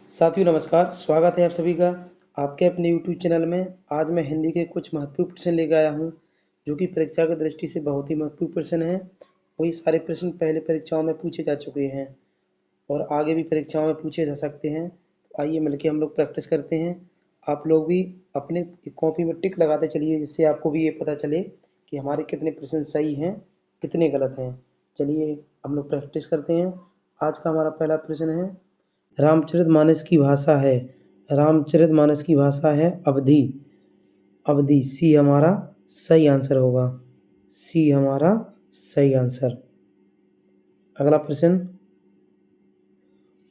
साथियों नमस्कार, स्वागत है आप सभी का आपके अपने यूट्यूब चैनल में। आज मैं हिंदी के कुछ महत्वपूर्ण प्रश्न लेकर आया हूं, जो कि परीक्षा की दृष्टि से बहुत ही महत्वपूर्ण प्रश्न हैं। वही सारे प्रश्न पहले परीक्षाओं में पूछे जा चुके हैं और आगे भी परीक्षाओं में पूछे जा सकते हैं। तो आइए मिलकर हम लोग प्रैक्टिस करते हैं। आप लोग भी अपने कॉपी में टिक लगाते चलिए, जिससे आपको भी ये पता चले कि हमारे कितने प्रश्न सही हैं, कितने गलत हैं। चलिए हम लोग प्रैक्टिस करते हैं। आज का हमारा पहला प्रश्न है, रामचरितमानस की भाषा है। रामचरितमानस की भाषा है अवधी। अवधी सी हमारा सही आंसर होगा। सी हमारा सही आंसर। अगला प्रश्न,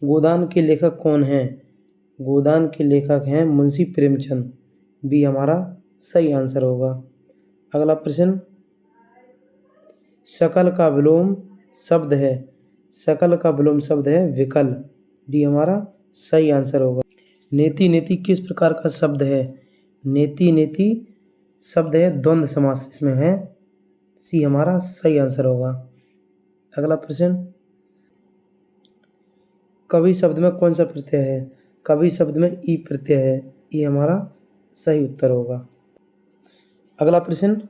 गोदान के लेखक कौन हैं? गोदान के लेखक हैं मुंशी प्रेमचंद। बी हमारा सही आंसर होगा। अगला प्रश्न, शकल का विलोम शब्द है। शकल का विलोम शब्द है विकल। डी हमारा सही आंसर होगा। नेति नेति किस प्रकार का शब्द है? नेति नेति शब्द है द्वंद्व समास इसमें है। सी हमारा सही आंसर होगा। अगला प्रश्न, कवि शब्द में कौन सा प्रत्यय है? कवि शब्द में ई प्रत्यय है। ये हमारा सही उत्तर होगा। अगला प्रश्न,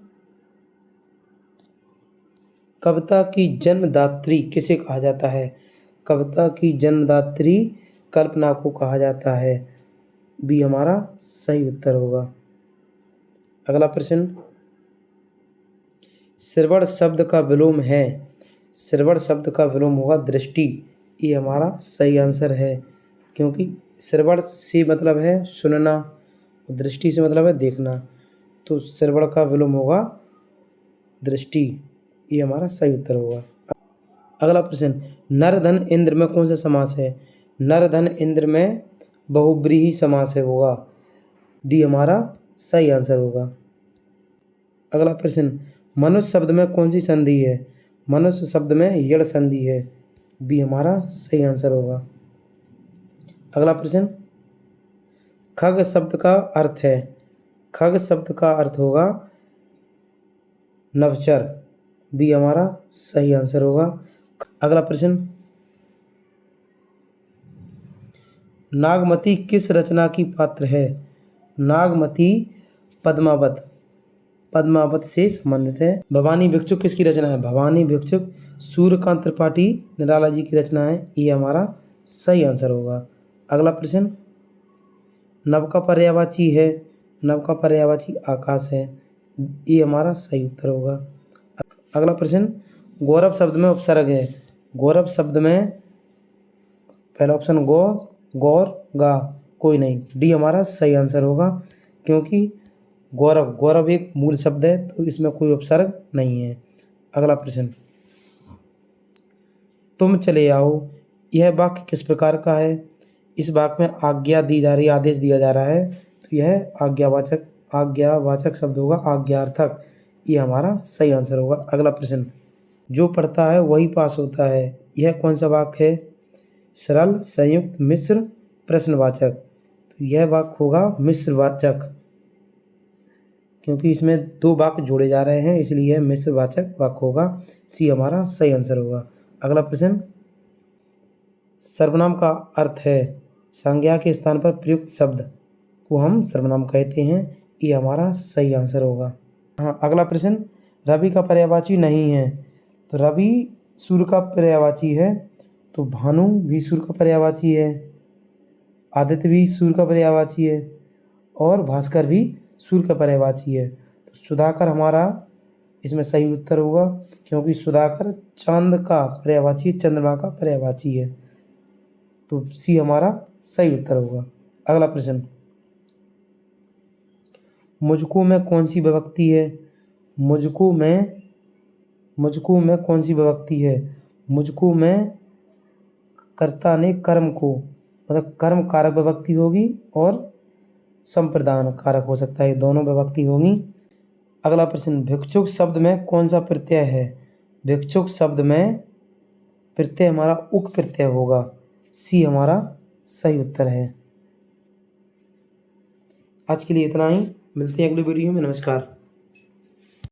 कविता की जन्मदात्री किसे कहा जाता है? कविता की जन्मदात्री कल्पना को कहा जाता है। बी हमारा सही उत्तर होगा। अगला प्रश्न, श्रवण शब्द का विलोम है। श्रवण शब्द का विलोम होगा दृष्टि। ये हमारा सही आंसर है, क्योंकि श्रवण से मतलब है सुनना, दृष्टि से मतलब है देखना, तो श्रवण का विलोम होगा दृष्टि। ये हमारा सही उत्तर होगा। अगला प्रश्न, नर धन इंद्र में कौन सा समास है? नर धन इंद्र में बहुब्रीहि समास है होगा। डी हमारा सही आंसर होगा। अगला प्रश्न, मनुष्य शब्द में कौन सी संधि है? मनुष्य शब्द में यड़ संधि है। बी हमारा सही आंसर होगा। अगला प्रश्न, खग शब्द का अर्थ है। खग शब्द का अर्थ होगा नवचर। बी हमारा सही आंसर होगा। अगला प्रश्न, नागमती किस रचना की पात्र है? नागमती पद्मावत। पद्मावत से संबंधित है। भवानी भिक्षुक किसकी रचना है? भवानी भिक्षुक सूर्यकांत त्रिपाठी निराला जी की रचना है। ये हमारा सही आंसर होगा। अगला प्रश्न, नव का पर्यायवाची है। नव का पर्यायवाची आकाश है। ये हमारा सही उत्तर होगा। अगला प्रश्न, गौरव शब्द में उपसर्ग है। गौरव शब्द में पहला ऑप्शन गौ, गौर, गा, कोई नहीं। डी हमारा सही आंसर होगा, क्योंकि गौरव गौरव एक मूल शब्द है, तो इसमें कोई उपसर्ग नहीं है। अगला प्रश्न, तुम चले आओ, यह वाक्य किस प्रकार का है? इस वाक्य में आज्ञा दी जा रही है, आदेश दिया जा रहा है, तो यह आज्ञावाचक शब्द होगा, आज्ञार्थक। ये हमारा सही आंसर होगा। अगला प्रश्न, जो पढ़ता है वही पास होता है, यह कौन सा वाक्य है? सरल, संयुक्त, मिश्र, प्रश्नवाचक। तो यह वाक्य होगा मिश्रवाचक, क्योंकि इसमें दो वाक्य जोड़े जा रहे हैं, इसलिए यह मिश्रवाचक वाक्य होगा। सी हमारा सही आंसर होगा। अगला प्रश्न, सर्वनाम का अर्थ है संज्ञा के स्थान पर प्रयुक्त शब्द को हम सर्वनाम कहते हैं। ये हमारा सही आंसर होगा। हाँ, अगला प्रश्न, रवि का पर्यायवाची नहीं है, तो रवि सूर्य का पर्यायवाची है, तो भानु भी सूर्य का पर्यायवाची है, आदित्य भी सूर्य का पर्यायवाची है, और भास्कर भी सूर्य का पर्यायवाची है। तो सुधाकर हमारा इसमें सही उत्तर होगा, क्योंकि सुधाकर चांद का पर्यायवाची, चंद्रमा का पर्यायवाची है। तो सी हमारा सही उत्तर होगा। अगला प्रश्न, मुझको में कौन सी विभक्ति है? मुझको में कौन सी विभक्ति है? मुझको में कर्ता ने कर्म को, मतलब कर्म कारक विभक्ति होगी और संप्रदान कारक हो सकता है, दोनों विभक्ति होगी। अगला प्रश्न, भिक्षुक शब्द में कौन सा प्रत्यय है? भिक्षुक शब्द में प्रत्यय हमारा उक प्रत्यय होगा। सी हमारा सही उत्तर है। आज के लिए इतना ही, मिलते हैं अगली वीडियो में। नमस्कार।